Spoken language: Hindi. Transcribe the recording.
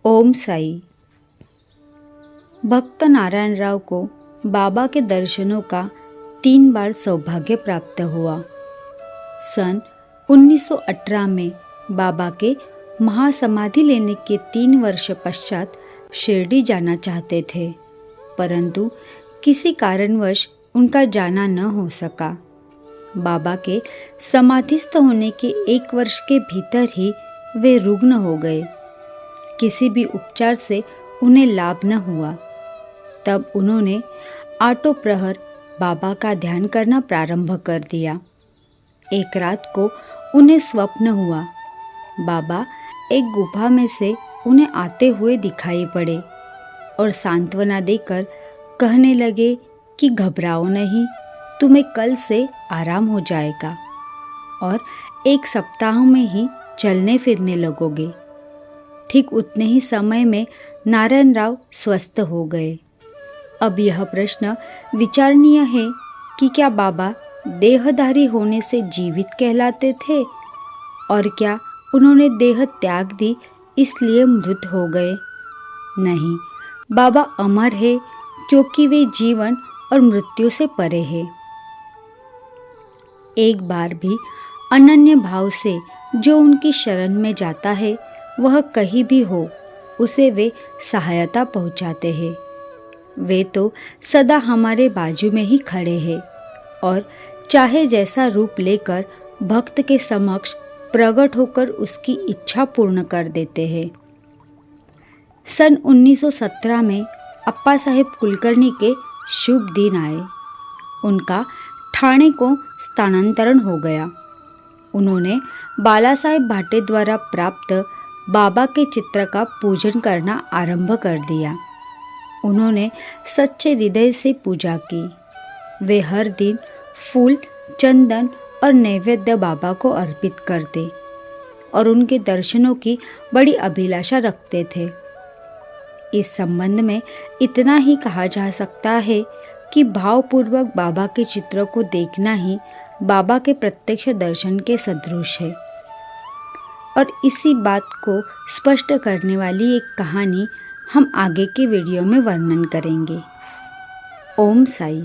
ओम साई। भक्त नारायण राव को बाबा के दर्शनों का 3 बार सौभाग्य प्राप्त हुआ। सन 1918 में बाबा के महासमाधि लेने के 3 वर्ष पश्चात शिरडी जाना चाहते थे, परंतु किसी कारणवश उनका जाना न हो सका। बाबा के समाधिस्थ होने के 1 वर्ष के भीतर ही वे रुग्ण हो गए। किसी भी उपचार से उन्हें लाभ न हुआ। तब उन्होंने आठों प्रहर बाबा का ध्यान करना प्रारंभ कर दिया। एक रात को उन्हें स्वप्न हुआ। बाबा एक गुफा में से उन्हें आते हुए दिखाई पड़े और सांत्वना देकर कहने लगे कि घबराओ नहीं, तुम्हें कल से आराम हो जाएगा और 1 सप्ताह में ही चलने फिरने लगोगे। ठीक उतने ही समय में नारायण राव स्वस्थ हो गए। अब यह प्रश्न विचारणीय है कि क्या बाबा देहधारी होने से जीवित कहलाते थे और क्या उन्होंने देह त्याग दी इसलिए मृत हो गए? नहीं, बाबा अमर है क्योंकि वे जीवन और मृत्यु से परे हैं। एक बार भी अनन्य भाव से जो उनकी शरण में जाता है, वह कहीं भी हो उसे वे सहायता पहुंचाते हैं। वे तो सदा हमारे बाजू में ही खड़े हैं और चाहे जैसा रूप लेकर भक्त के समक्ष प्रकट होकर उसकी इच्छा पूर्ण कर देते हैं। सन 1917 में अप्पा साहेब कुलकर्णी के शुभ दिन आए। उनका ठाणे को स्थानांतरण हो गया। उन्होंने बाला साहेब भाटे द्वारा प्राप्त बाबा के चित्र का पूजन करना आरंभ कर दिया। उन्होंने सच्चे हृदय से पूजा की। वे हर दिन फूल, चंदन और नैवेद्य बाबा को अर्पित करते और उनके दर्शनों की बड़ी अभिलाषा रखते थे। इस संबंध में इतना ही कहा जा सकता है कि भावपूर्वक बाबा के चित्र को देखना ही बाबा के प्रत्यक्ष दर्शन के सदृश है। और इसी बात को स्पष्ट करने वाली एक कहानी हम आगे के वीडियो में वर्णन करेंगे। ओम साई।